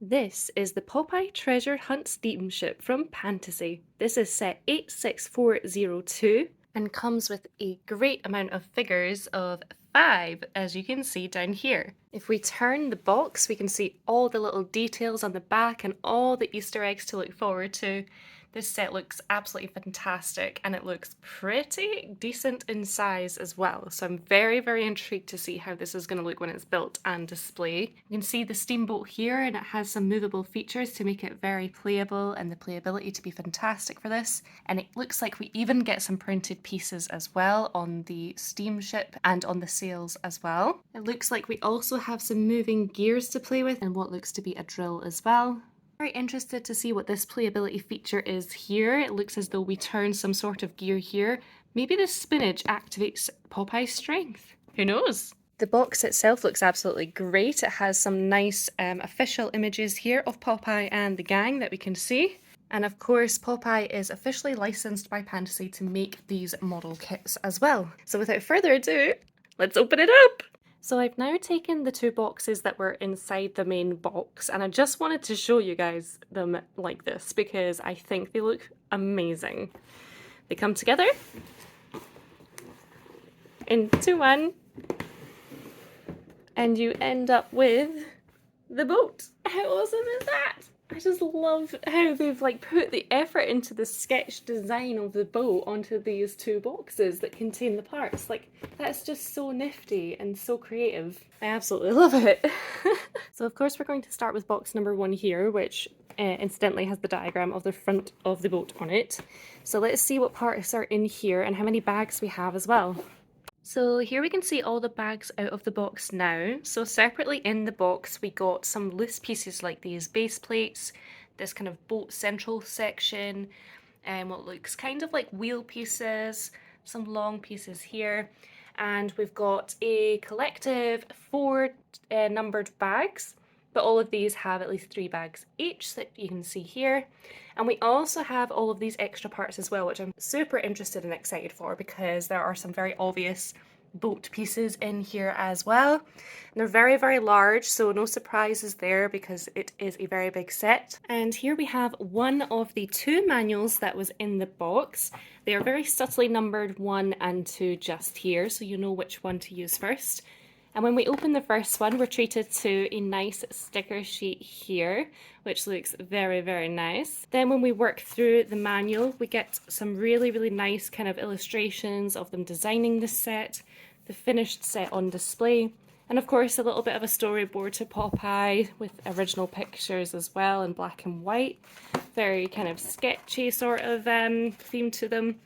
This is the Popeye Treasure Hunt Steamship from Pantasy. This is set 86402 and comes with a great amount of figures of 5, as you can see down here. If we turn the box, we can see all the little details on the back and all the Easter eggs to look forward to. This set looks absolutely fantastic and it looks pretty decent in size as well. So I'm very, very intrigued to see how this is going to look when it's built and displayed. You can see the steamboat here and it has some movable features to make it very playable and the playability to be fantastic for this. And it looks like we even get some printed pieces as well on the steamship and on the sails as well. It looks like we also have some moving gears to play with and what looks to be a drill as well. Very interested to see what this playability feature is here. It looks as though we turn some sort of gear here. Maybe the spinach activates Popeye's strength. Who knows? The box itself looks absolutely great. It has some nice official images here of Popeye and the gang that we can see. And of course, Popeye is officially licensed by Pantasy to make these model kits as well. So without further ado, let's open it up! So I've now taken the 2 boxes that were inside the main box and I just wanted to show you guys them like this because I think they look amazing. They come together into one and you end up with the boat. How awesome is that? I just love how they've put the effort into the sketch design of the boat onto these 2 boxes that contain the parts. That's just so nifty and so creative. I absolutely love it. So of course we're going to start with box number 1 here, which incidentally has the diagram of the front of the boat on it. So let's see what parts are in here and how many bags we have as well. So here we can see all the bags out of the box now. So separately in the box we got some loose pieces like these base plates, this kind of boat central section, and what looks kind of like wheel pieces, some long pieces here, and we've got a collective 4 numbered bags. But all of these have at least 3 bags each that you can see here. And we also have all of these extra parts as well, which I'm super interested and excited for because there are some very obvious boat pieces in here as well. And they're very, very large, so no surprises there because it is a very big set. And here we have one of the 2 manuals that was in the box. They are very subtly numbered 1 and 2 just here, so you know which one to use first. And when we open the first one, we're treated to a nice sticker sheet here, which looks very, very nice. Then when we work through the manual, we get some really, really nice kind of illustrations of them designing the set, the finished set on display, and of course a little bit of a storyboard to Popeye with original pictures as well in black and white. Very kind of sketchy sort of theme to them.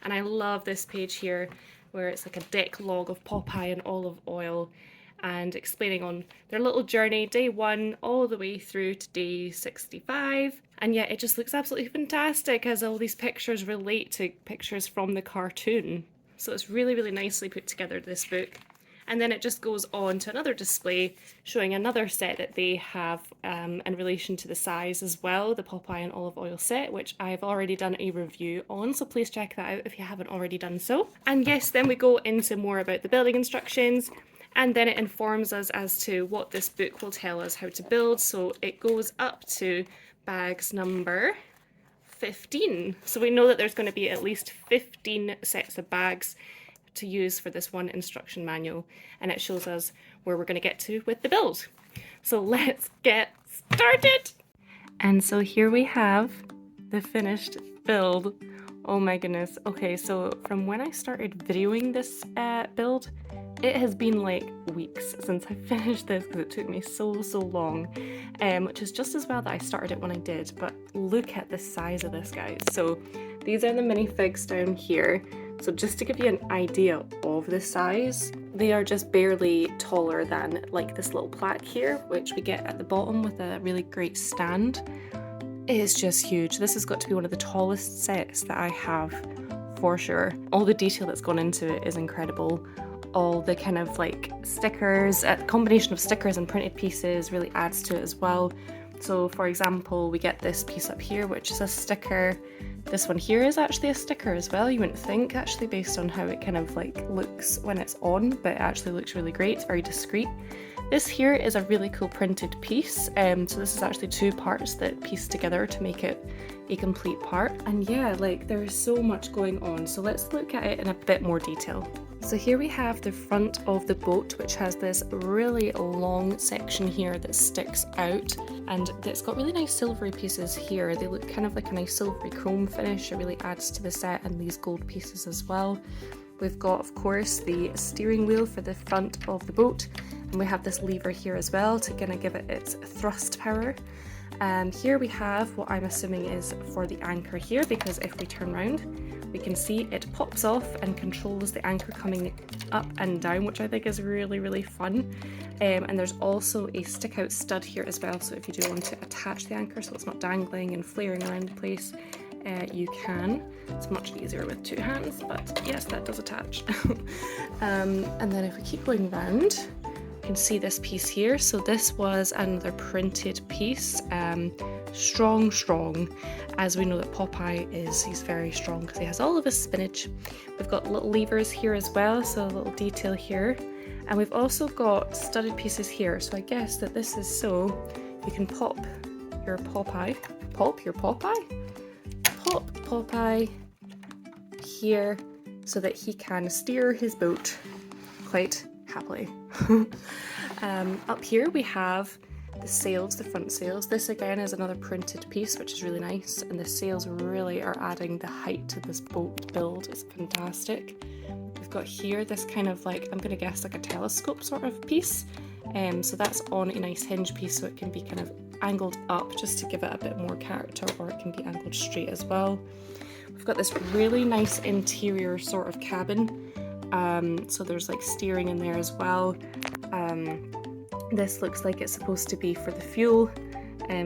And I love this page here, where it's like a deck log of Popeye and olive oil and explaining on their little journey, day 1 all the way through to day 65. And yet it just looks absolutely fantastic as all these pictures relate to pictures from the cartoon. So it's really, really nicely put together, this book. And then it just goes on to another display showing another set that they have in relation to the size as well, the Popeye and olive oil set, which I've already done a review on, so please check that out if you haven't already done so. And yes, then we go into more about the building instructions, and then it informs us as to what this book will tell us how to build. So it goes up to bags number 15. So we know that there's going to be at least 15 sets of bags to use for this one instruction manual, and it shows us where we're going to get to with the build. So let's get started! And so here we have the finished build. Oh my goodness. Okay, so from when I started videoing this build, it has been like weeks since I finished this because it took me so long, which is just as well that I started it when I did, but look at the size of this, guys. So these are the minifigs down here. So just to give you an idea of the size, they are just barely taller than like this little plaque here, which we get at the bottom with a really great stand. It is just huge. This has got to be one of the tallest sets that I have for sure. All the detail that's gone into it is incredible. All the kind of stickers, a combination of stickers and printed pieces really adds to it as well. So for example, we get this piece up here, which is a sticker. This one here is actually a sticker as well. You wouldn't think, actually, based on how it kind of looks when it's on, but it actually looks really great. It's very discreet. This here is a really cool printed piece, so this is actually two parts that piece together to make it a complete part. And yeah, like there's so much going on, so let's look at it in a bit more detail. So here we have the front of the boat, which has this really long section here that sticks out, and it's got really nice silvery pieces here. They look kind of like a nice silvery chrome finish. It really adds to the set, and these gold pieces as well. We've got, of course, the steering wheel for the front of the boat, and we have this lever here as well to kind of give it its thrust power. Here we have what I'm assuming is for the anchor here, because if we turn around, we can see it pops off and controls the anchor coming up and down, which I think is really, really fun. And there's also a stick out stud here as well, so if you do want to attach the anchor so it's not dangling and flaring around the place, you can. It's much easier with two hands, but yes, that does attach. And then if we keep going round, you can see this piece here. So this was another printed piece. Strong, as we know that Popeye is, he's very strong because he has all of his spinach. We've got little levers here as well, so a little detail here. And we've also got studded pieces here, so I guess that this is so you can pop your Popeye here so that he can steer his boat quite happily. Up here we have the sails, the front sails. This again is another printed piece, which is really nice, and the sails really are adding the height to this boat build. It's fantastic. We've got here this kind of like, I'm gonna guess like a telescope sort of piece. So that's on a nice hinge piece, so it can be kind of angled up just to give it a bit more character, or it can be angled straight as well. We've got this really nice interior sort of cabin. So there's like steering in there as well. This looks like it's supposed to be for the fuel,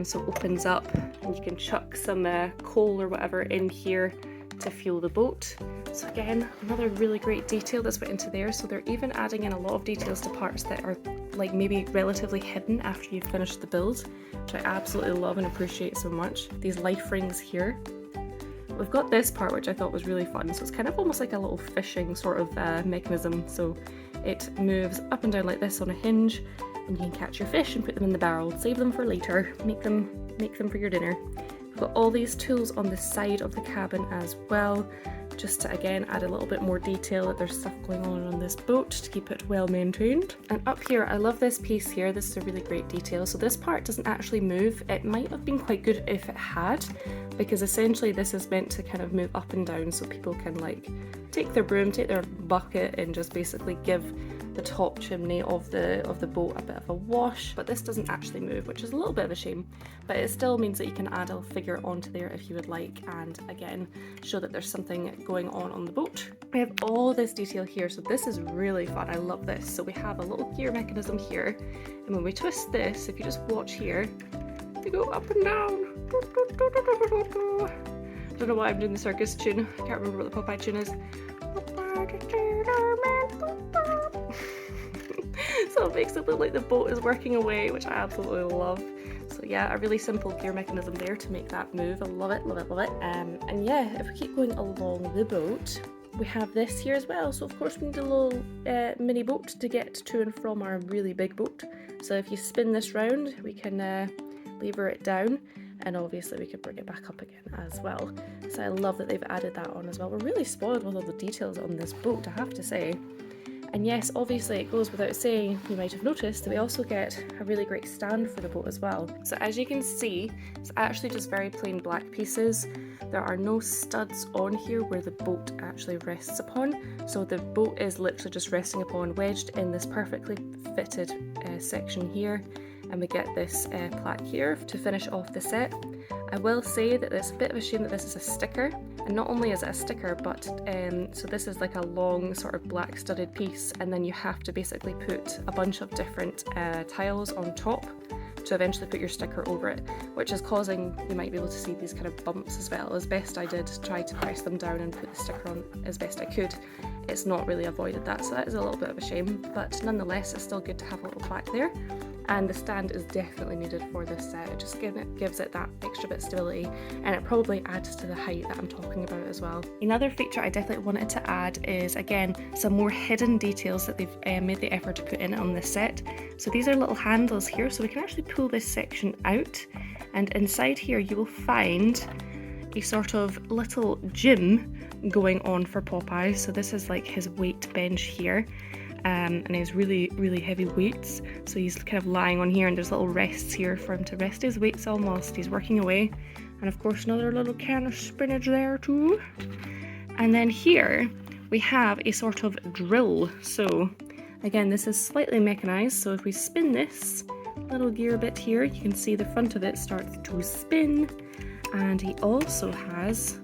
so it opens up and you can chuck some coal or whatever in here to fuel the boat. So again, another really great detail that's went into there. So they're even adding in a lot of details to parts that are like maybe relatively hidden after you've finished the build, which I absolutely love and appreciate so much. These life rings here. We've got this part which I thought was really fun, so it's kind of almost like a little fishing sort of mechanism. So it moves up and down like this on a hinge, and you can catch your fish and put them in the barrel, save them for later, make them for your dinner. We've got all these tools on the side of the cabin as well, just to again add a little bit more detail that there's stuff going on this boat to keep it well maintained. And up here, I love this piece here. This is a really great detail. So this part doesn't actually move. It might have been quite good if it had, because essentially this is meant to kind of move up and down so people can like take their broom, take their bucket, and just basically give the top chimney of the boat a bit of a wash. But this doesn't actually move, which is a little bit of a shame, but it still means that you can add a figure onto there if you would like, and again show that there's something going on the boat. We have all this detail here, so this is really fun. I love this. So we have a little gear mechanism here, and when we twist this, if you just watch here, they go up and down. I don't know why I'm doing the circus tune. I can't remember what the Popeye tune is. So it makes it look like the boat is working away, which I absolutely love. So yeah, a really simple gear mechanism there to make that move. I love it, love it, love it. And yeah, if we keep going along the boat, we have this here as well. So of course we need a little mini boat to get to and from our really big boat. So if you spin this round, we can lever it down, and obviously we can bring it back up again as well. So I love that they've added that on as well. We're really spoiled with all the details on this boat, I have to say. And yes, obviously it goes without saying, you might have noticed that we also get a really great stand for the boat as well. So as you can see, it's actually just very plain black pieces. There are no studs on here where the boat actually rests upon. So the boat is literally just resting upon, wedged in this perfectly fitted section here. And we get this plaque here to finish off the set. I will say that it's a bit of a shame that this is a sticker, and not only is it a sticker, but so this is like a long sort of black studded piece, and then you have to basically put a bunch of different tiles on top to eventually put your sticker over it, which is causing, you might be able to see these kind of bumps as well. As best I did try to press them down and put the sticker on as best I could, it's not really avoided that, so that is a little bit of a shame, but nonetheless it's still good to have a little plaque there. and the stand is definitely needed for this set. It just gives it that extra bit of stability, and it probably adds to the height that I'm talking about as well. Another feature I definitely wanted to add is, again, some more hidden details that they've made the effort to put in on this set. So these are little handles here, so we can actually pull this section out, and inside here you will find a sort of little gym going on for Popeye. So this is like his weight bench here, and he has really heavy weights, so he's kind of lying on here, and there's little rests here for him to rest his weights on whilst he's working away. And of course another little can of spinach there too. And then here we have a sort of drill. So again, this is slightly mechanized, so if we spin this little gear bit here, you can see the front of it starts to spin. And he also has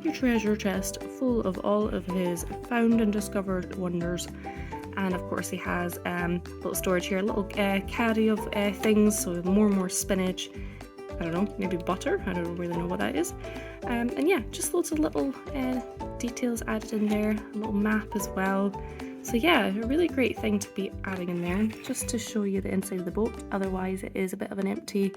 a treasure chest full of all of his found and discovered wonders. And of course he has little storage here, a little caddy of things, so more spinach, I don't know, maybe butter, I don't really know what that is. And yeah, just loads of little details added in there, a little map as well. So yeah, a really great thing to be adding in there, just to show you the inside of the boat. Otherwise it is a bit of an empty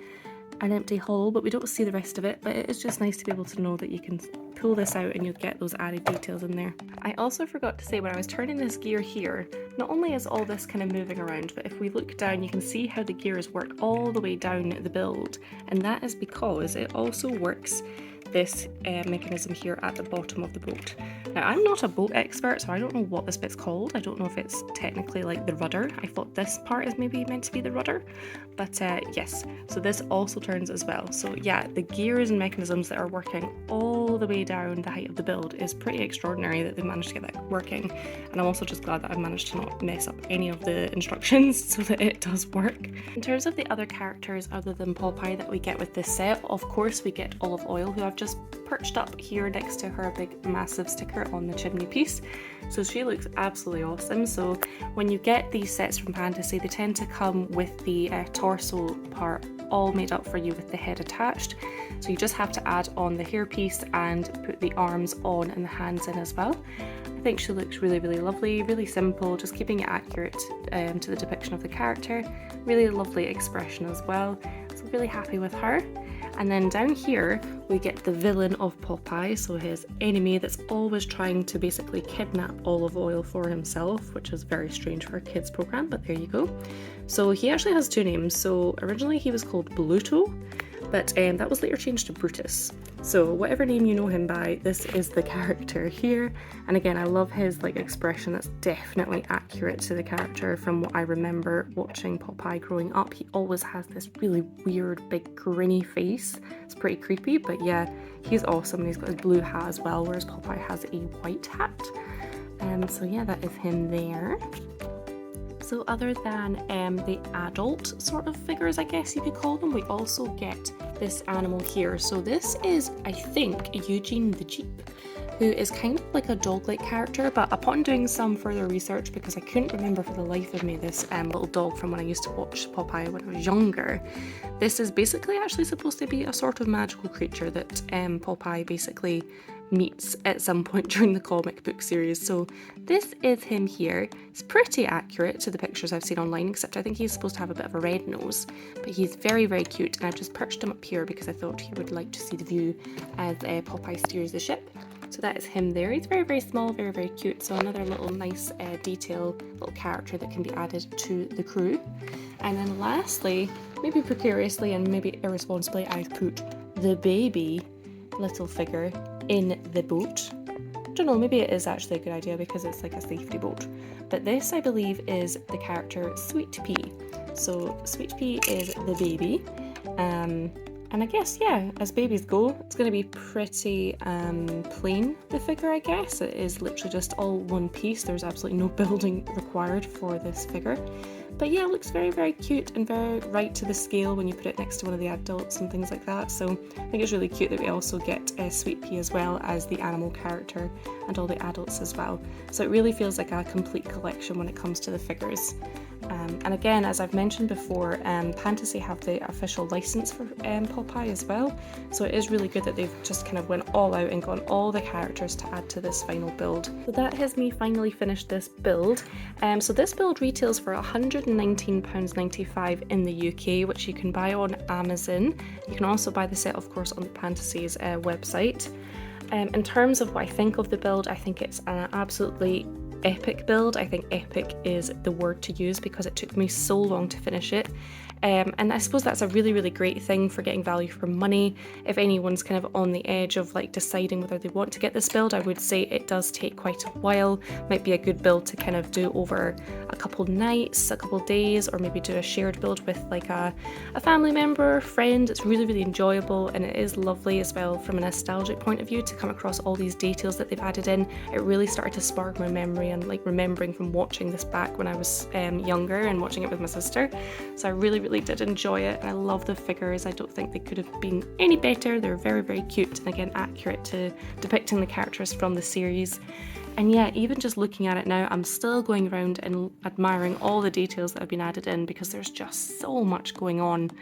hull, but we don't see the rest of it. But it is just nice to be able to know that you can pull this out and you'll get those added details in there. I also forgot to say, when I was turning this gear here, not only is all this kind of moving around, but if we look down you can see how the gears work all the way down the build, and that is because it also works this mechanism here at the bottom of the boat. Now, I'm not a boat expert, so I don't know what this bit's called. I don't know if it's technically like the rudder. I thought this part is maybe meant to be the rudder, but yes, so this also turns as well. So yeah, the gears and mechanisms that are working all the way down the height of the build is pretty extraordinary that they managed to get that working. And I'm also just glad that I've managed to not mess up any of the instructions so that it does work. In terms of the other characters other than Popeye that we get with this set, of course we get Olive Oil, who I've just perched up here next to her big massive sticker on the chimney piece. So she looks absolutely awesome. So when you get these sets from Pantasy, they tend to come with the torso part all made up for you with the head attached. So you just have to add on the hairpiece and put the arms on and the hands in as well. I think she looks really lovely, really simple, just keeping it accurate to the depiction of the character. Really lovely expression as well. So really happy with her. And then down here we get the villain of Popeye, so his enemy that's always trying to basically kidnap Olive Oil for himself, which is very strange for a kids program, but there you go. So he actually has two names. So originally he was called Bluto, but that was later changed to Brutus. So whatever name you know him by, this is the character here. And again, I love his like expression. That's definitely accurate to the character from what I remember watching Popeye growing up. He always has this really weird big grinny face. It's pretty creepy, but yeah, he's awesome. And he's got his blue hat as well, whereas Popeye has a white hat. So yeah, that is him there. So other than the adult sort of figures, I guess you could call them, we also get this animal here. So this is, I think, Eugene the Jeep, who is kind of like a dog-like character, but upon doing some further research, because I couldn't remember for the life of me this little dog from when I used to watch Popeye when I was younger, this is basically actually supposed to be a sort of magical creature that Popeye basically meets at some point during the comic book series. So this is him here. It's pretty accurate to the pictures I've seen online, except I think he's supposed to have a bit of a red nose, but he's very cute, and I've just perched him up here because I thought he would like to see the view as Popeye steers the ship. So that is him there. He's very small, very cute. So another little nice detail, little character that can be added to the crew. And then lastly, maybe precariously and maybe irresponsibly, I've put the baby little figure in the boat. I don't know, maybe it is actually a good idea because it's like a safety boat. But this, I believe, is the character Sweet Pea. So Sweet Pea is the baby. And I guess, yeah, as babies go, it's going to be pretty plain, the figure, I guess. It is literally just all one piece. There's absolutely no building required for this figure. But yeah, it looks very cute and very right to the scale when you put it next to one of the adults and things like that. So I think it's really cute that we also get Sweet Pea as well as the animal character and all the adults as well. So it really feels like a complete collection when it comes to the figures. And again, as I've mentioned before, Pantasy have the official license for Popeye as well. So it is really good that they've just kind of went all out and gotten all the characters to add to this final build. So that has me finally finished this build. So this build retails for $199, £119.95 in the UK, which you can buy on Amazon. You can also buy the set, of course, on the Pantasy's website. In terms of what I think of the build, I think it's an absolutely epic build. I think epic is the word to use because it took me so long to finish it. And I suppose that's a really, really great thing for getting value for money. If anyone's kind of on the edge of like deciding whether they want to get this build, I would say it does take quite a while. Might be a good build to kind of do over a couple nights, a couple days, or maybe do a shared build with like a family member, friend. It's really, really enjoyable, and it is lovely as well from a nostalgic point of view to come across all these details that they've added in. It really started to spark my memory and like remembering from watching this back when I was younger and watching it with my sister. So I really did enjoy it, and I love the figures. I don't think they could have been any better. They're very, very cute and again accurate to depicting the characters from the series. And yeah, even just looking at it now, I'm still going around and admiring all the details that have been added in because there's just so much going on.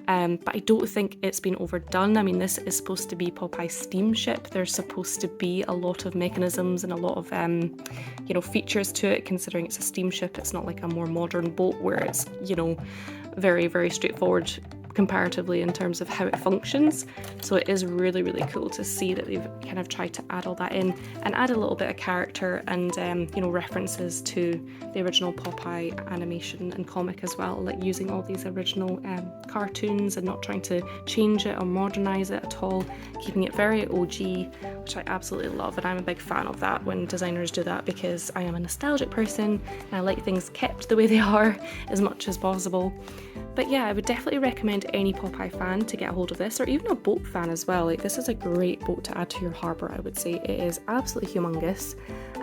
But I don't think it's been overdone. I mean, this is supposed to be Popeye Steamship. There's supposed to be a lot of mechanisms and a lot of, you know, features to it, considering it's a steamship. It's not like a more modern boat where it's, you know, very, very straightforward comparatively in terms of how it functions. So it is really, really cool to see that they've kind of tried to add all that in and add a little bit of character and you know, references to the original Popeye animation and comic as well, like using all these original cartoons and not trying to change it or modernize it at all, keeping it very OG, which I absolutely love. And I'm a big fan of that when designers do that because I am a nostalgic person and I like things kept the way they are as much as possible. But yeah, I would definitely recommend any Popeye fan to get a hold of this, or even a boat fan as well. Like, this is a great boat to add to your harbour, I would say. It is absolutely humongous.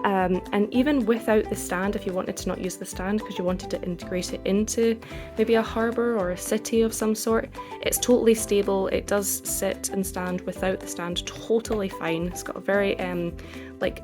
And even without the stand, if you wanted to not use the stand because you wanted to integrate it into maybe a harbour or a city of some sort, it's totally stable. It does sit and stand without the stand totally fine. It's got a very like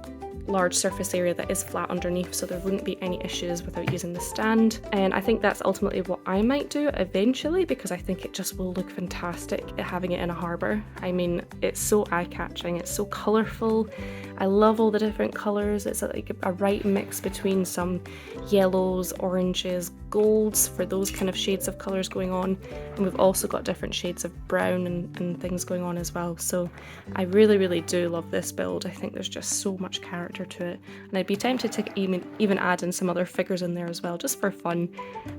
large surface area that is flat underneath, so there wouldn't be any issues without using the stand. And I think that's ultimately what I might do eventually, because I think it just will look fantastic having it in a harbour. I mean, it's so eye-catching, it's so colourful. I love all the different colours. It's like a right mix between some yellows, oranges, golds for those kind of shades of colours going on, and we've also got different shades of brown and things going on as well. So I really do love this build. I think there's just so much character to it, and I'd be tempted to even add in some other figures in there as well, just for fun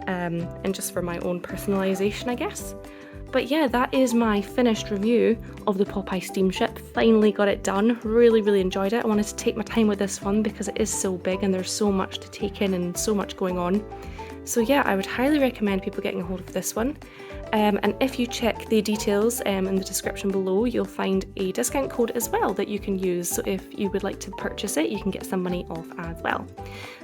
and just for my own personalisation, I guess. But yeah, that is my finished review of the Popeye Steamship. Finally got it done. Really enjoyed it. I wanted to take my time with this one because it is so big and there's so much to take in and so much going on. So yeah, I would highly recommend people getting a hold of this one. And if you check the details in the description below, you'll find a discount code as well that you can use. So if you would like to purchase it, you can get some money off as well.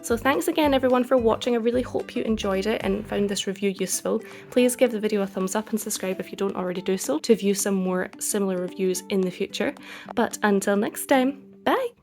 So thanks again everyone for watching. I really hope you enjoyed it and found this review useful. Please give the video a thumbs up and subscribe if you don't already do so to view some more similar reviews in the future. But until next time, bye!